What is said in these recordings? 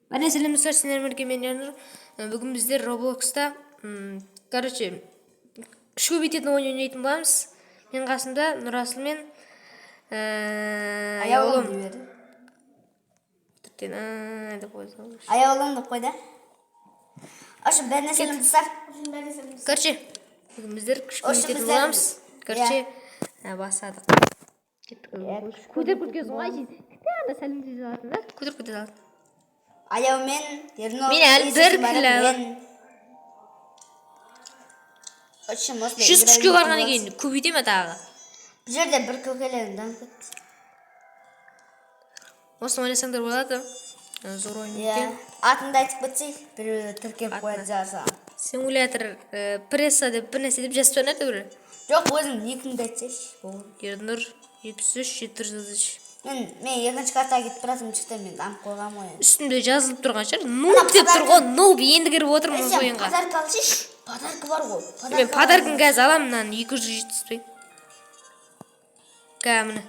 Бәріне сәлемдестер, сендермен мен Янур. Бүгін біздер Roblox'та, короче, күш көбейтетін ойын ойнайтын боламыз. Мен қасымда Нұрасыл мен аяулым деп қойды. Ошы бәріне сәлемдестер. Короче, бүгін біздер күш көбейтетін боламыз. Короче, бастадық. Көтеріп көткенсің ғой, сен сәлемдесе алатын да? Көтеріп көтер алатын. Аяумен, Ернұр, мен әлі бір кілі. 100 күшке барған екен, көбейте ме тағы? Бұл жерде бір көкелерін дамып. Осыны ойнасаңдар болады. Зор ойын екен. Атында айтып кетсей, біреу тіркеп қояды жарса. Симулятор пресса деп бір нәрсе деп жазып жатыр бір. Жоқ, өзің екіңді айтсайшы. Ернұр 73 733. Мен екінші картаға кетіп баратырмын, шықты мен дамып қойғам ғой. Үстінде жазылып тұрған шығар. Нуб деп тұр ғой. Нуб енді кіріп отырмын осы ойынға. Подарка алсайшы. Подарка бар ғой. Мен подарканы қазір аламын, мынаны 270 кәміні.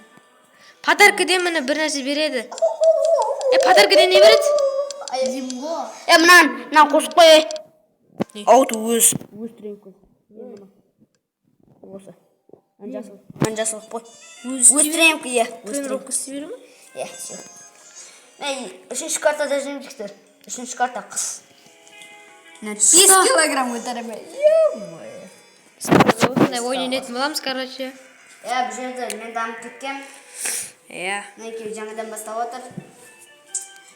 Подаркадан міне бір нәрсе береді. Подаркадан не береді? Мынаны қосып қой. Ауты өз тренк қой. Осы. Анжасыл қой. Өз тренк, Тренировка істей бере ме? Все. Мен үшінші картада жемдіктер. Үшінші карта қыз. 5 килограмм өтірімі. Осындай ойын ойнайтын боламыз, короче. Бұл жерде мен дамып кеткем. Мінекей жаңадан бастап отыр.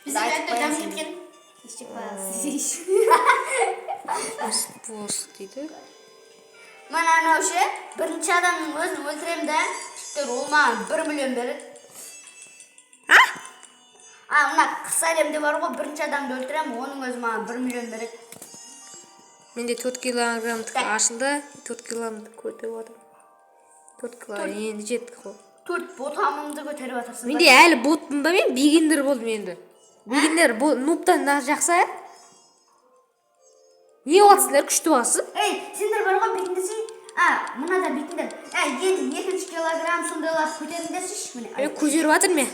Біздің әтті дамып кеткен. Кештік қоясыз. Пост дейді. Мен анау ше, бірінші адамның өзін өлтірем да, ол маған 1 миллион береді. Мына қыс әлемде бар ғой, бірінші адамды өлтірем, оның өзі маған 1 миллион береді. Менде 4 килограммдық ашында 4 килограммды көтеріп отырмын. 4 килограмм енді жеттік қой. 4 ботамымды көтеріп отырсың. Менде әлі ботпын ба мен? Бигендер болдым енді. Бигендер нубтан жақсы. Не оғатсыңдар, күшті оғатсың? Сендер бар ғой бекіндесің? Мынада бекіндер. Енді 2 килограмм сондайлар көтеріндерсің. Көтеріп атыр ме?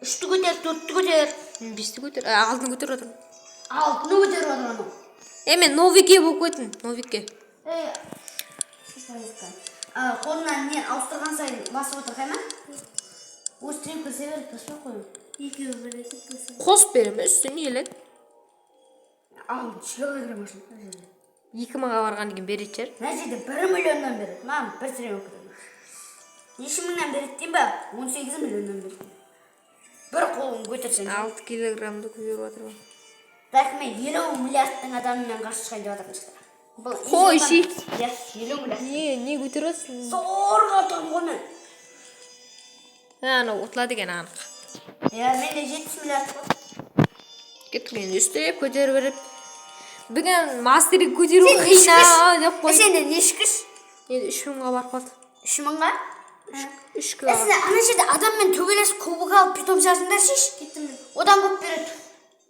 3-ті көтер, 4-ті көтер. 5-ті көтер, 6-ны көтеріп атырмын. 6-ны көтеріп атырмын. Мен новикке болып көтін, новикке. Қолынан нен ауыстырған сайын басып отыр қайма? Өз тренк көсе беріп басып қойым. 2 береді. Қосып берем, үстіне не еледі? 6 килограмм ашын. 2 мыңға барған деген береді жер. Мына жерде 1 миллионнан береді. Маған бір тренк көтерді. 2 мыңнан береді дейін ба? 18 миллионнан береді. Бір қолын көтерсен. 6 килограммды көтеріп отырмын. Так мен 50 миллиардтың адамымен қарсы шығайын деп отырмын. Қой, ши. 50 миллиард. Не көтеріп отырсың? Зорға тұрмын ғой мен. Анау ұтылады екен анық. Менде 70 миллиард бар. Кеткен үстеп көтеріп беріп. Бүгін мастерик көтеру қиына деп қой. Сенде не ішкіш? Енді 3 мыңға барып қалды. 3 мыңға? 3 кило. Ана жерде адаммен төбелесіп кубок алып питомшасыңдар шеш. Одан көп береді.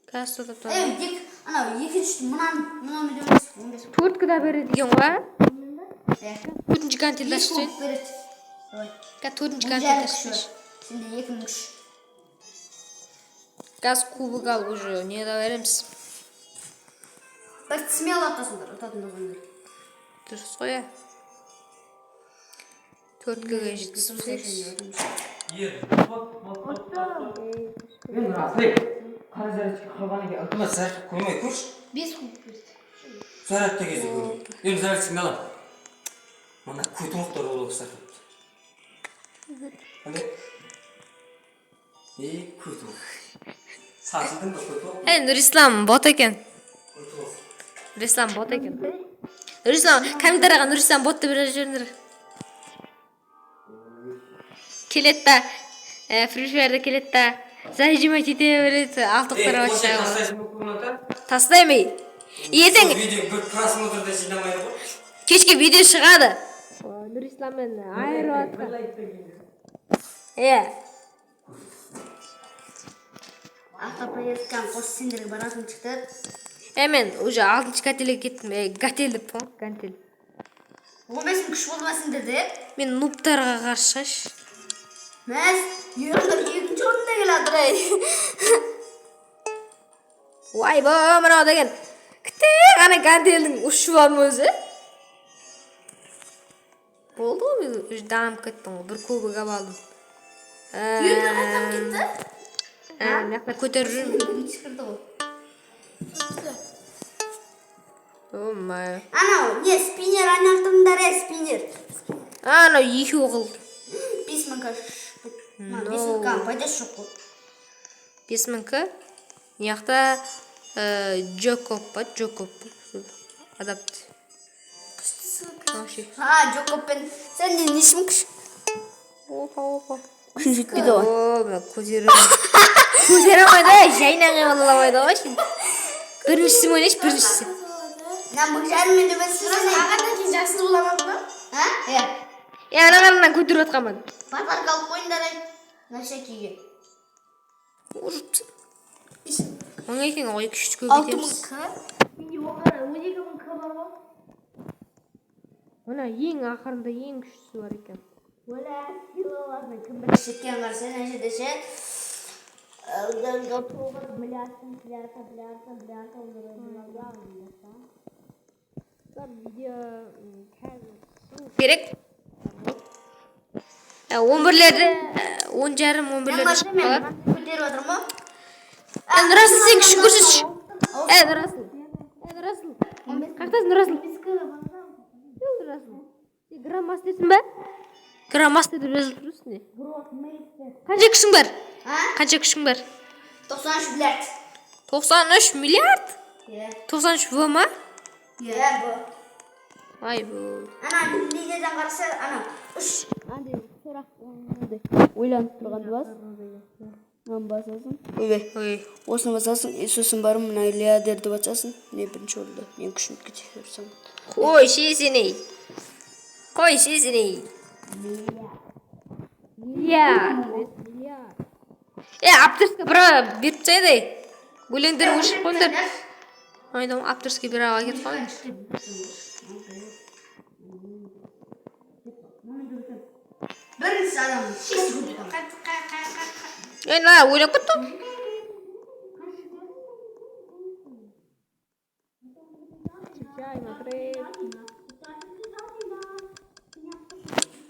Қазір сотап тұрады. Анау екінші мұнан өдемес. 4 кіда береді екен ғой. 4-ші кантилді ашып көп береді. 4-ші кантилді ашып. Сенде 2 мың күш. Қазір кубок алып уже не да береміз. Бір смело атасыңдар, ұтатын болғандар. Дұрыс қой. 4-ге жеткізсек. Мен Нұрасыл, қара зарядчика қалған екен, ынтымақ зарядчик қоймай көрші. 5 куб берді. Зарядта кезде көрді. Енді зарядчикін алам. Мына көтімықтар ол қысар көпті. Қандай? Көтімық. Сасылдың ба көтімық? Нұрислам бот екен. Нұрислам бот екен. Нұрислам, комментарияға Нұрислам ботты бірер жеріндер. Келет та, фришверді келет та, зайжымай тете береді, алтықтар бачағы. Тастаймай. Ертең Видео бір просмотрда жинамайды ғой. кешке видео шығады. Нұрисламмен айырып атқан. Автопоездкан қос сендерге баратын шықты. Мен уже 6-ші гателге кеттім. Гатель деп қой, гантель. Олмайсың күш болмасын деді. Мен нуптарға қарсы шығаш. Мәз, еріңдір екінші орында жатыр ей. Ойбай, мынау деген кітте ғана гантельдің ұшы бар ма өзі? Болды ғой, мен уже дамып кеттім ғой, бір кубик алып алдым. Үйірді қайтам кетті. Мына жақта көтеріп жүрмін. Шықырды ғой. Ой. Анау, не, спиннер айналдырыңдар, спиннер. Анау екеу қылды. 5000-ға. 5000-ға пайдасы жоқ қой. 5000-ка. Мына жақта Джокоп па, Джокоп. Адапт. Джокоппен. Сен не нешім күш? Опа. Күшін жетпейді ғой. Мына көтере алмайды, жайнан қималамайды ғой. Біріншісі ойнайшы, біріншісі. Мына мұқжарымен де мен сұрасай. Ағадан кейін жақсы боламады ма? Ана көтеріп отқанмын. Батарка алып қойыңдар ай. Нашекеге. Ұрыпсың. Оңай екен ғой, күшті көбейтеміз. 6000К. Менде оған 12000К бар ғой. Мына ең ақырында ең күштісі бар екен. Оля, килоларны кім біліп жеткен қарсы, нәже десе. Керек. 11-лерді, 10:30-11-лерді шығып қалар. Көтеріп отыр ма? Нұрасыл, сен күшін көрсетші. Нұрасыл. Қақтасың, Нұрасыл? Нұрасыл. Граммастерсің ба? Граммастерді өзіп тұрсың не? Қанша күшің бар? Қанша күшің бар? 93 миллиард. 93 миллиард? 93 в ма? Бұл. Ай бұл. Ана, лидерден қараса, ана, 3. Ойланып тұрғанды бас. Маған басасың. Ой. Осыны басасың, сосын барым мына лидерді басасың. Не бірінші орында. Мен күшін кетесің. Қой шесіней. Аптерске бір беріп тастайды. Өлеңдер өшіп қойыңдар. Айдам аптерске бір аға кетіп қалайын. Бірінші адам шешті көтірген. Ойлап кеттім.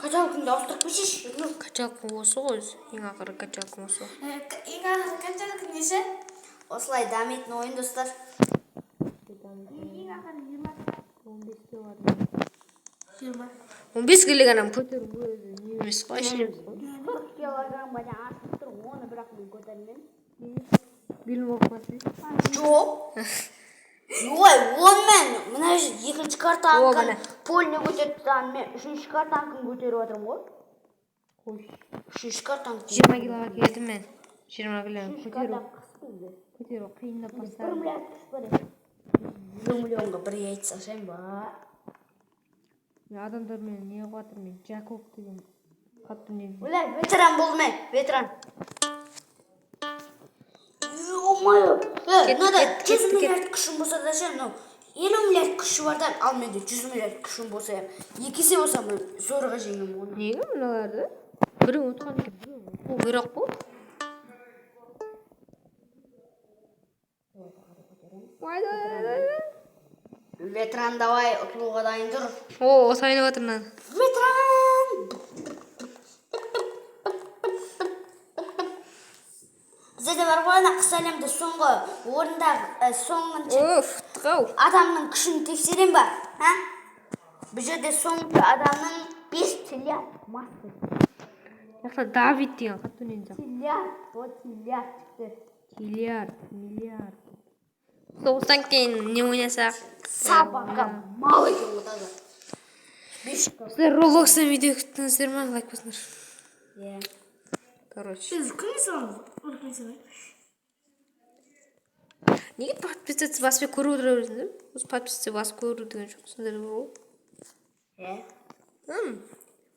Качалкыңды ауыстырып көшеш. Качалкың осы ғой өзі. Ең ақыры качалкың осы. Ең ақыры қаншалық неше? Осылай дамитын ойын достар. Ең ақыры 15 келі ғанам көтеріп өзі не емес қой. 40 килограмм бәден артып тұр, оны бірақ мен көтермем. Білім оқымасы. Жоқ. Ой, онымен мына екінші картанкын поліне көтеріп тұрған, мен үшінші картанкын көтеріп отырмын ғой. Үшінші картанкын. 20 килоға келдім мен. 20 килоға көтеру қиындап бастады. 1 миллиард күш бар еді. 1 миллионға бірге айтсақ шайын ба. Адамдар мен не қуатыр мен Джакоб деген қатты не. Өлай, ветеран болды мен, ветеран. Омайы, мынада 100 миллиард күшін болса да ше, 50 миллиард күші бардан, ал менде 100 миллиард күшін болса, екесе болса мен зорға жеңем оны. Неге мыналарды? Бірің ұтқан екен, бұл бірақ бұл. Ветеран давай, ұтылуға дайын тұр. О, сайынып атыр мынаны. Ветеран! Бізде бар ғой ана қыс әлемді соңғы орындағы Тығау. адамның күшін тексерем ба? Бұл жерде соңғы адамның 5 триллиард маска. Яқта Давид деген қатты өнен жақ. Триллиард. Соғыстан кейін не ойнасақ? Сабаға мал екен отады. Сіздер Роблокстан видео күттіңіздер ма? Лайк басыңдар. Короче. Сіз кім салыңыз? Неге подписаться баспен көріп отыра бересіңдер? Осы подписаться басып көру деген жоқ. Сендер ғой.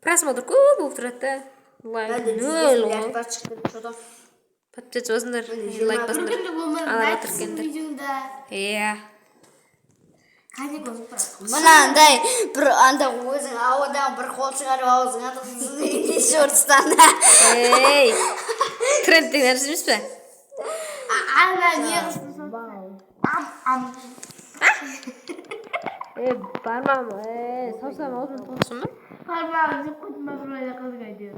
Просмотр көп болып тұрады да. Лайк нөл ғой. Подписаться басыңдар, лайк басыңдар. Ала батыр кендір. Kanigos bırak. Mınандай bir anda өзің ауадан бір қол шығарып аузыңа тығып неше ұрыстан. Ey. Trend'de neresi mis be? Ana niye kızdın? Am. Parmağım. Sarsam ağzını tutsun mu? Parmağınızı kutma buraya kızga ediyor.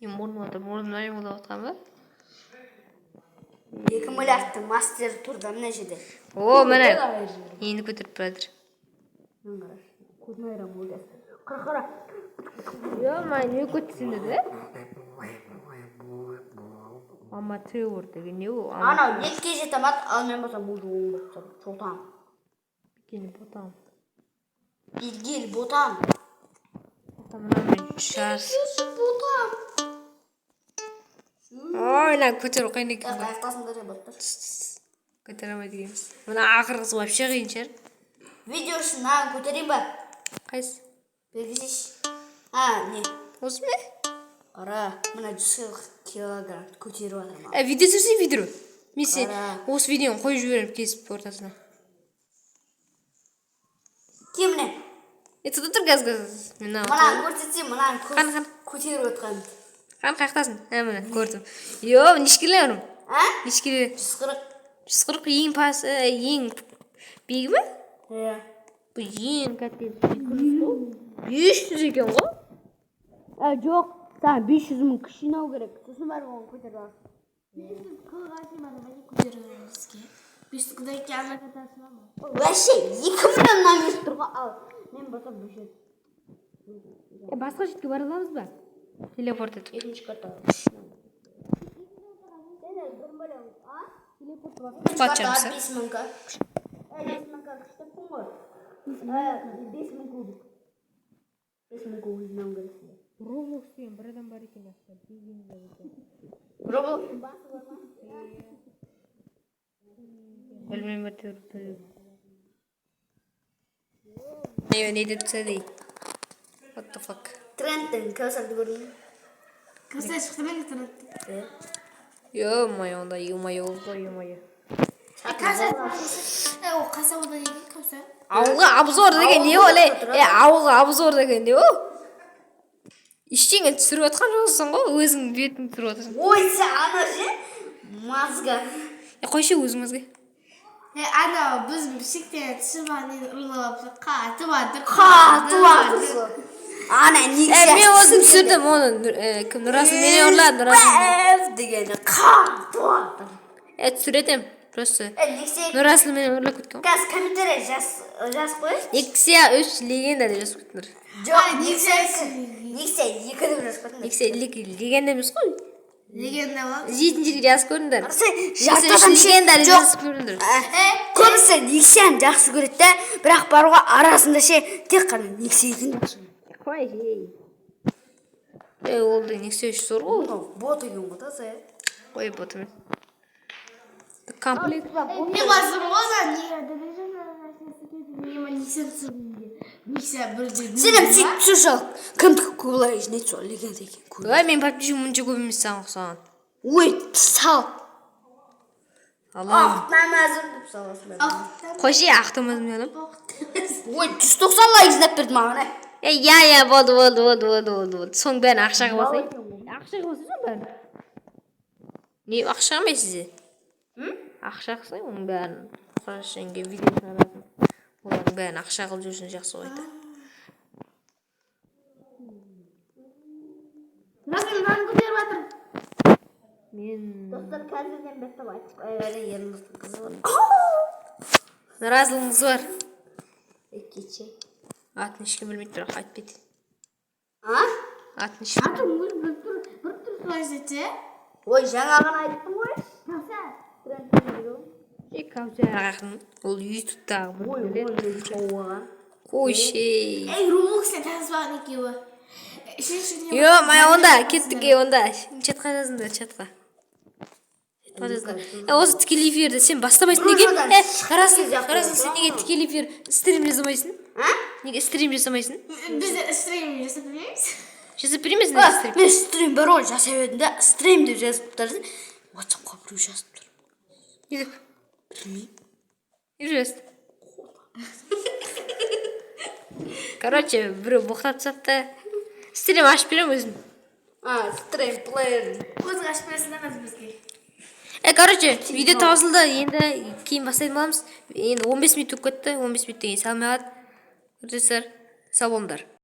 Мұрнымнан емін отқан ба? 2 миллиардтың мастер тұрда мына жерде. О, міне. Енді көтеріп бірадыр. Көзін айрам болды. Қара. Ё-ма, не көтсін деді? Аматör деген не ол? Анау екке жетамат, ал мен болсам уже 10 болып Чолтан. Бекені ботам. Билгел ботам. Мына мен жас. Ботам. Ой, мына көтеру қиын екен ғой. Аяқтасында да баттыр. Көтере алмайды екенбіз. Мына ақырғысы вообще қиын шығар. Видео үшін маған көтерейін ба? Қайсы? Бергізейші. Не. Осы ме? Қара, мына 100 килограмм көтеріп жатыр ма? Видео түсірсе видео. Мен сен Қара. осы видеоны қойып жіберем кесіп ортасына. Кеміне? Тұр қазір. Мынаны көрсетсем, мынаны Қан. көтеріп отқан. Қан қаяқтасың? Міне көрдім. Йо, нешкелі ұрым? Нешкелі? 140. 140 ең пасы, ең биігі ме? Иә. Бұл ең кәттен 500 екен ғой? Жоқ, саған 500 мың күш жинау керек. Сосын барып оны көтеріп аласың. Вообще 2 миллионнан емес тұрға ал. Мен болсам бөшет. Басқа жерге бара аламыз ба? Телепорт етіп. Екінші карта. Батчамыз, 5 мыңға. 5 мыңға күштеппін ғой. 5 мың кубик. 5 мың кубик жинауым керек. Roblox деген бір адам бар екен. Роблоктың басы бар ма? Білмеймін әйтеуір. Не деп түседі? What the fuck? Трендтің көсілді көрдің. Kısa çıktı ben getirdim. Ё-моё, онда ё-моё. O kasabada değil kısa. Ауылға обзор деген не ол? Ауылға обзор деген не ол? Ештеңе түсіріп отқан жоқсың ғой, өзің бетіңді түсіріп отырсың. Ой, сен ана же мазға. Қойшы өзіңізге. Ana biz bir şekilde çıbanın ırlapı katı vardır. Қату атысы. Ана нексия. Мен өзім түсірдім оны. Кім Нұрасыл мені ұрлады, Нұрасыл. Дегені қату атыр. Түсіретем. Просто Нексия. Нұрасыл мені ұрлап кеткен. Қазір комментарий жаз қойшы. Нексия 3 легенда деп жазып кеттіңдер. Жоқ, Нексия 2 деп жазып қойдыңдар. Нексия легенда емес қой. Legenda var. Жейтін жерге жазып көріңдер. Жақтаған легенда деп жоқ. жазып көріңдер. Көбісі Нексияны жақсы көреді де, бірақ баруға арасында тек қана Нексияны жақсы көреді. Қой, ол да Нексия үшін зор ғой. Бот екен ғой да сай. Ой, ботымен. Комплект. Не возможно, не Сенім сөйтіп түсірші, кімдікі көбілай жіне түсі, легенда екен көбілай. Ой, мен подписчик мұнша көп емес саған ұқсаған. Ой, сал. Аллам. Намазым деп саласың. Қойшы, ақтымызым елім. Ой, 190 лайк жинап бердім ағына. Болды. Соң бәрін ақшаға басайын. Ақшаға басайын бәрін. Не, ақшаға ма сізде? Ақша қысай, оның бәрін. Қорашенге видео шығаратын. Олардың бәрін ақша қылып жүрсін жақсы қойды. Nasıl ben gidiyorum atım. Мен... Достар қазірден беттіп айтып қойғаны еріміздің қызы бар. Наразылығыңыз бар. Кече. Атын ешкім білмейді, бірақ айтпайды. Атын ешкім білмейді. Bir tur vaziyeti. Ой, жаңағын айттым ғой. Каузер ақын. Ол ютубтағы бір біледі. Қойшы. Roblox'ta tasmanı gibi. Май онда, кеттік онда. Чатқа жазыңдар, чатқа. Осы тікелей эфирді сен бастамайсың неге? Қарасың, сен неге тікелей эфир стрим жасамайсың? Неге стрим жасамайсың? Biz de stream yapabiliriz. Жасап береміз неге стрим? Мен стрим бір ол жасап едім де, стрим деп жазып тұрдың. WhatsApp-қа біреу жазып тұр. Не деп? Білмеймін. Не жазды? Короче, біреу боқтап тастапты. Стрим ашып беремін өзім. Стрейм плеер. Өзің ашып бересің емес бізге. Короче, видео таусылды. Енді кейін бастайтын боламыз. Енді 15 минут өтіп кетті. 15 минуттен кейін салмай қалады. Көрдіңіздер. Сау болыңдар.